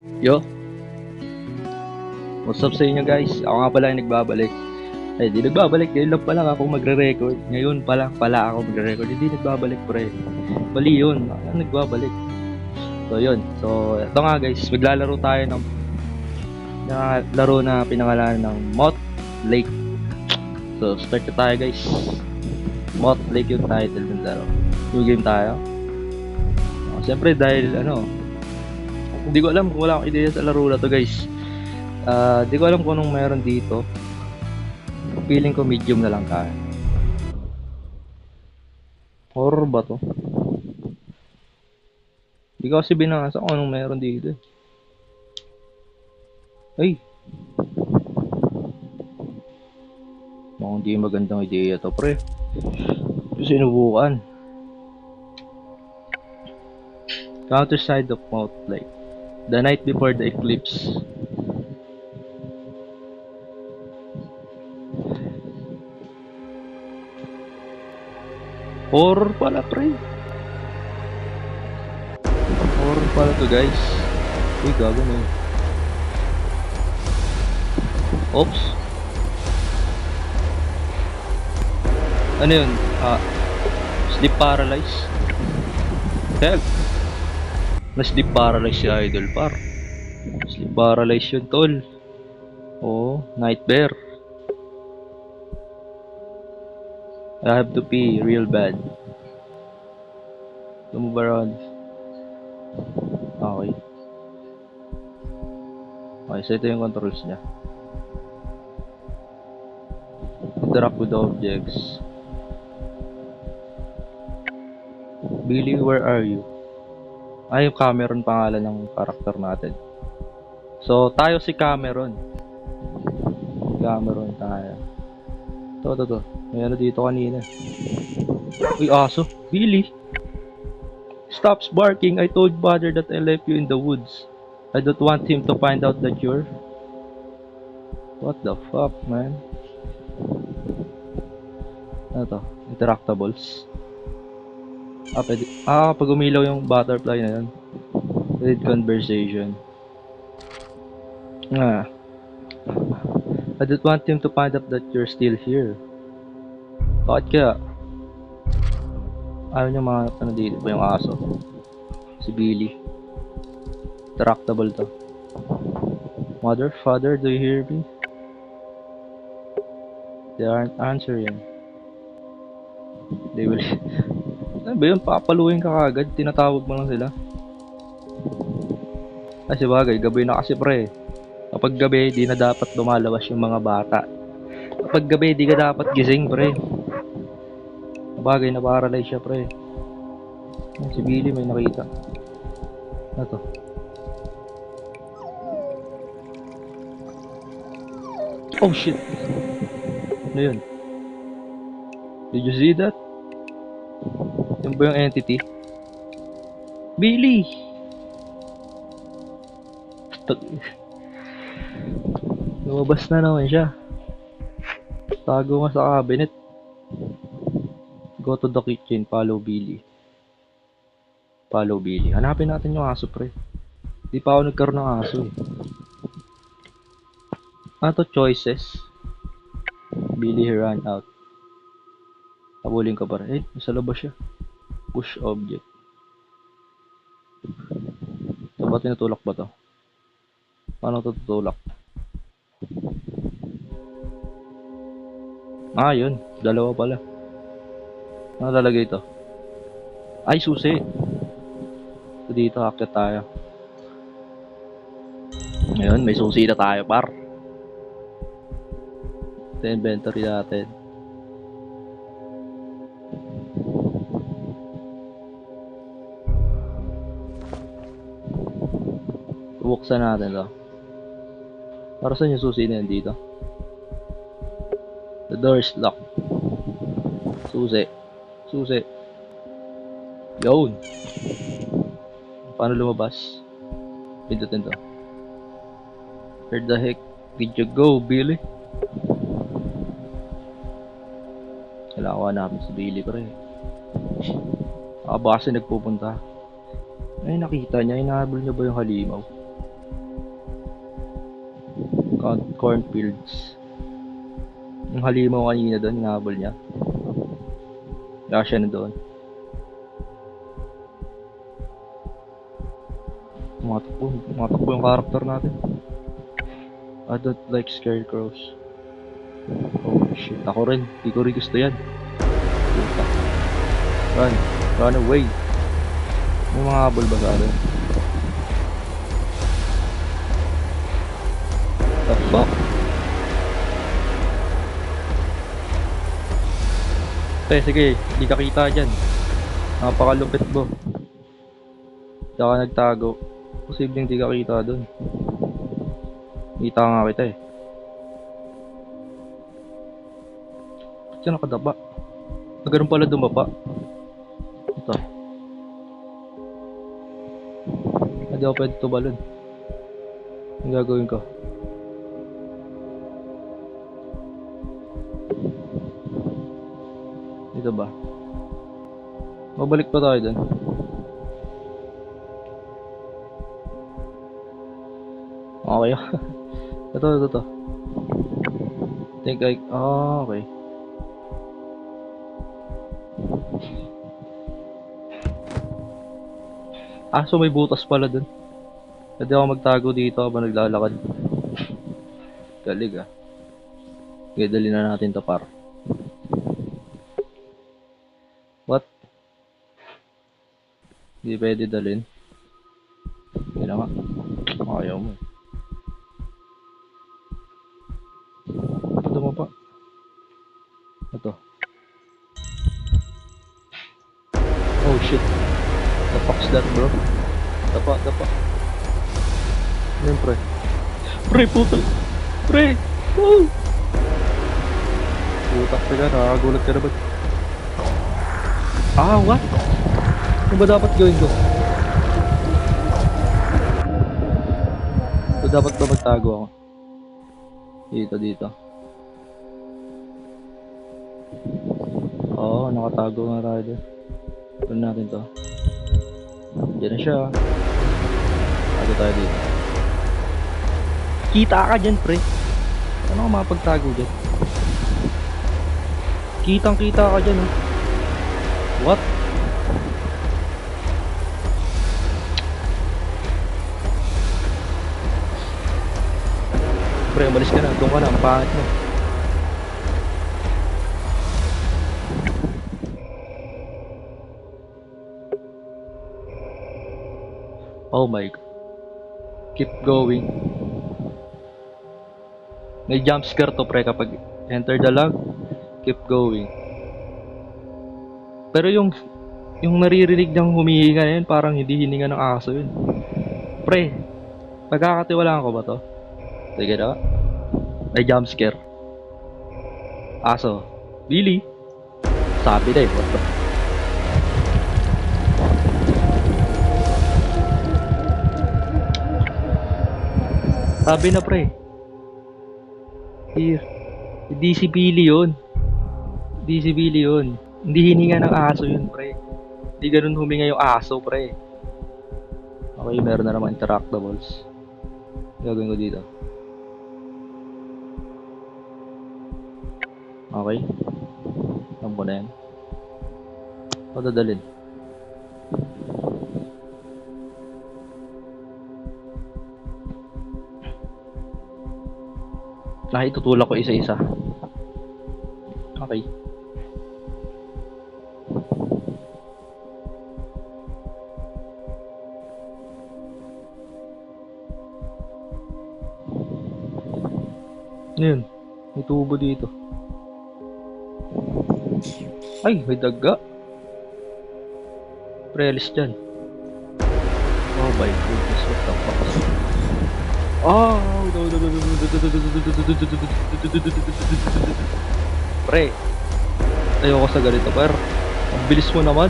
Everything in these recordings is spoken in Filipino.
Yo, what's up sa inyo guys? Ako nga pala yung nagbabalik. Ay, di nagbabalik. Ngayon lang pala ako magre-record. Ngayon pala ako magre-record. Hindi nagbabalik pre. Mali yun. Ano nagbabalik? So yun. So ito nga guys. Maglalaro tayo ng laro na pinangalan ng Moth Lake. So start na tayo guys. Moth Lake yung title ng laro. New game tayo. Siyempre dahil hindi ko alam kung wala akong ideya sa laro na to guys. Di ko alam kung anong meron dito. Feeling ko medium na lang kaya. Horror ba to? Di ko kasi binasa kung anong meron dito eh. Ay! Mukhang di magandang ideya to pre. Sinubukan. Counter side of Mount Lake. The night before the eclipse. Horror pala pre. Horror pala to guys. Uy gago na yun. Oops. Ano yun? Sleep paralyze. Help. Na-sleep paralyze si Idol par. Sleep paralyze yun tol. Oh, night bear. I have to pee real bad. Move around. Okay. Okay, so ito yung controls niya. Interact with objects. Billy, where are you? Ay, yung Cameron pangalan ng karakter natin. So, tayo si Cameron. Cameron tayo. Ito. May ano dito kanina. Uy, aso. Billy. Stops barking. I told Butter that I left you in the woods. I don't want him to find out that you're... What the fuck, man? Ano to? Interactables. Pwede. Pag umilaw yung butterfly na yun. Read conversation. I don't want him to find out that you're still here. Bakit kaya? Ayaw niya mga ano dito ba yung aso? Si Billy. Interactable to. Mother, father, do you hear me? They aren't answering. They will... Ano ba yun? Papaluin ka kagad. Tinatawag mo lang sila. Kasi bagay, gabi na kasi pre. Kapag gabi, di na dapat lumalabas yung mga bata. Kapag gabi, di ka dapat gising pre. Bagay na paralyze siya pre. Si Billy may nakita. Ano to? Oh shit! Ano yun? Did you see that? Yung ba yung entity? Billy! Lumabas na naman siya. Tago nga sa cabinet. Go to the kitchen, follow Billy. Follow Billy. Hanapin natin yung aso pre. Di pa ako nagkaroon ng aso eh. Ano to? Choices. Billy ran out. Habulin ka pa rin. Eh, nasa labas siya. Push object. So, ba tinutulak ba to? Paano to tutulak? Yun. Dalawa pala. Ano lalagay ito? Ay, susi. So, dito, akit tayo. Ngayon, may susi na tayo, par. Ito inventory natin. Buksan natin to. Para saan yung susi na yan dito? The door is locked. Susi. Yun. Paano lumabas? Pindutin to. Where the heck did you go, Billy? Kailangan ko hanapin si Billy pre. Baka kasi nagpupunta. Ay, nakita niya. Hinahabol niya ba yung halimaw? cornfields. Yung halimaw kanina doon, hinabol niya. Kaya siya na doon. Tumatakbo yung character natin. I don't like scarecrows. Oh shit, ako rin. Di ko rin gusto yan. Puta. Run away. May mga habol ba sa atin? The fuck? Sige, di ka kita dyan. Napakalupit mo. Diyan ka nagtago. Posibleng di ka kita dun. Kita nga kita eh. Ba't siya nakadapa? Ganun pala dumapa. Ito. Hindi ako pwede tubalon. Ang gagawin ko? Dito ba? Mabalik pa tayo dun. Okay. Ito. Okay. So may butas pala dun. Pwede ako magtago dito habang naglalakad. Galig ah. Okay, dali na natin to par. What? Hindi pwede dalhin. Hindi na nga. Ayaw mo. Ito mo pa. Ito. Oh shit. The fuck's that, bro? Dapa. Yan, pre. Pre, puto. Pre! Oh! Putak ka ka, nakakagulat ka na ba? What? Ano ba dapat gawin ko? So, dapat ba magtago ako? Dito. Nakatago nga tayo doon. Tuloy natin to. Diyan na siya. Tago tayo dito. Kita ka dyan, pre. Ano ka makapagtago dyan? Kitang-kita ka dyan, oh. What? Pre, umalis ka na. Doon ka na. Ang pangit mo. Oh my god. Keep going. May jump scare to, pre, kapag enter the log. Keep going. Pero yung naririnig niyang humihinga na yun, parang hindi hininga ng aso yun. Pre, pagkakatiwalaan ko ba to? Sige na. May jump scare. Aso. Billy. Sabi na eh. What the? Sabi na, pre. Here. Hindi si Billy yun. Hindi hininga ng aso yun, pre. Hindi ganun huminga yung aso, pre. Okay, meron na naman interactables. Gagawin ko dito. Okay. Alam ko na yan. O, dadalhin. Itutulak ko isa-isa. Okay. Yun. May tubo dito. Ay, may daga. Prelis dyan. Oh my goodness, what the fuck? Pre, ayoko sa ganito, per. Ang bilis mo naman.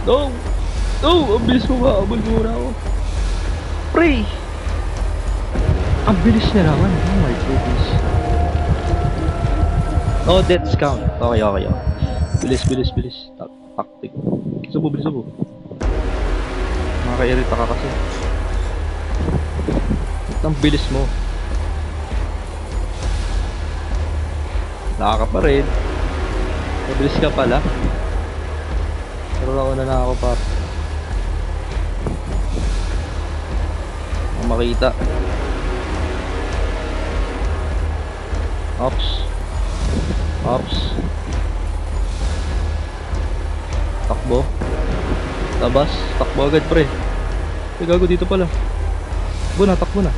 No, ang bilis mo ba? Abol mo na ako. Pre, ang bilis niya naman. Oh my goodness. No deaths count. Okay. Bilis. Tactic. Subo. Nakakairita ka kasi. Ang bilis mo. Wala ka pa rin. Mabilis ka pala. Pero nauna na ako pa. Ang makita. Ops. Ops. Takbo. Labas. Takbo agad pre. Ay gago dito pala. Takbo na, takbo na.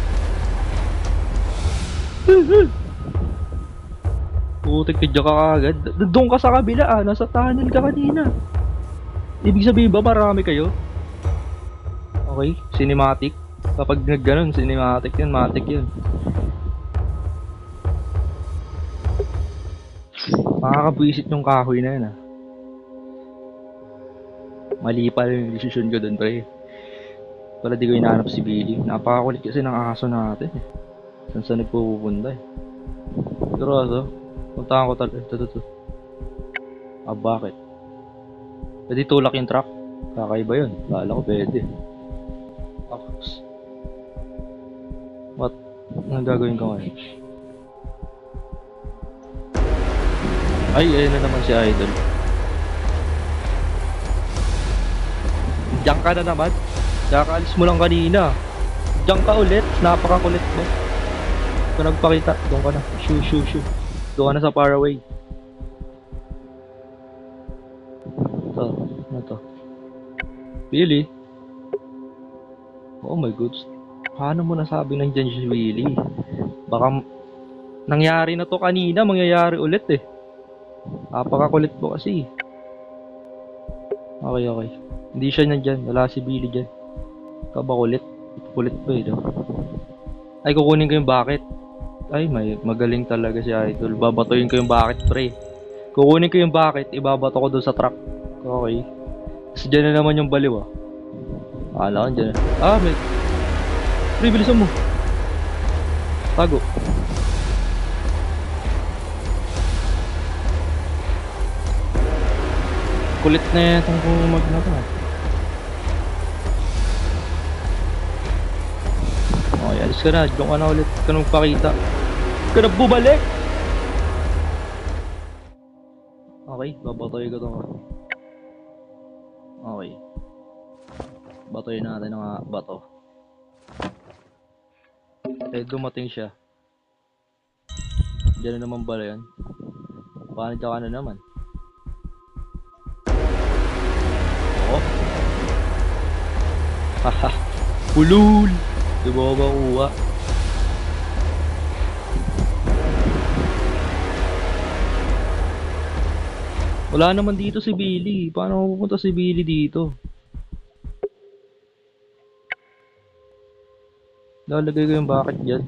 Putik ka dyan ka agad. Doon ka sa kabila ah. Nasa tunnel ka kanina. Ibig sabihin ba marami kayo? Okay, cinematic. Kapag nagganon, cinematic yun, matic yun. Makakabwisit yung kahoy na yun ah. Mali pa yung decision ko dun pre. Pala di ko hinahanap si Billy. Napakakulit kasi ng aso natin eh. Saan saan nagpupunta eh. Pero aso, puntahan ko talaga. Ito. Ah bakit? Pwede tulak yung truck. Kakaiba yun. Kala ko pwede. Tapos. What? Anong gagawin ko ngayon? Ay, ayun na naman si Idol. Diyan ka na naman. Kakaalis mo lang kanina. Diyan ka ulit. Napakakulit mo. Kung nagpakita, doon ka na. Shoo. Doon ka na sa Faraway. Ito. Ano to? Billy? Oh my goodness. Paano mo nasabi nandiyan si Billy? Baka nangyari na to kanina. Mangyayari ulit eh. Napakakulit mo kasi. Okay. Hindi siya nandyan. Wala si Billy dyan. Kabakulit. Kulit ba eh. No? Ay, kukunin ko yung bucket. Ay, magaling talaga si Idol. Babatuin ko yung bucket, pre. Kukunin ko yung bucket. Ibabato ko doon sa truck. Okay. Tapos dyan na naman yung baliw ah. Akala ko dyan na. Ah, may... Pre, bilisan mo. Tago. Kulit na itong kumag na to. Okay, alis ka na. Diyan ka na ulit. Ka nang pakita. Ka na bumalik! Okay, babatoy ko to. Okay. Batoyin natin ang bato. Eh, dumating siya. Diyan na naman bala yan. Paano ka na naman? Oh. Haha. Pulul! Di ba ba kuha? Wala naman dito si Billy. Paano pupunta si Billy dito? Lalagay ko yung bucket dyan.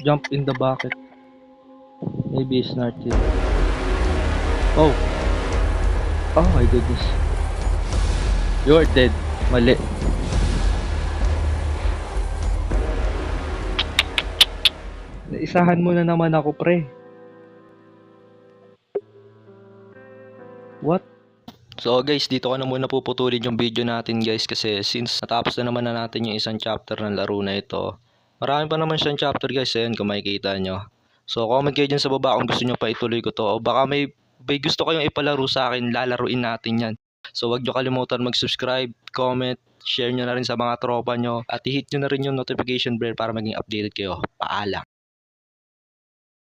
Jump in the bucket. Maybe it's not here. Oh. Oh my goodness. You're dead. Mali. Naisahan mo na naman ako, pre. What? So guys, dito ko na muna puputulin yung video natin guys kasi since natapos na naman na natin yung isang chapter ng laro na ito. Marami pa naman siyang chapter guys, ayan kung makikita nyo. So comment kayo dyan sa baba kung gusto nyo pa ituloy ko to o baka may gusto kayong ipalaro sa akin, lalaruin natin yan. So wag nyo kalimutan mag-subscribe, comment, share nyo na rin sa mga tropa nyo at i-hit nyo na rin yung notification bell para maging updated kayo. Paalam!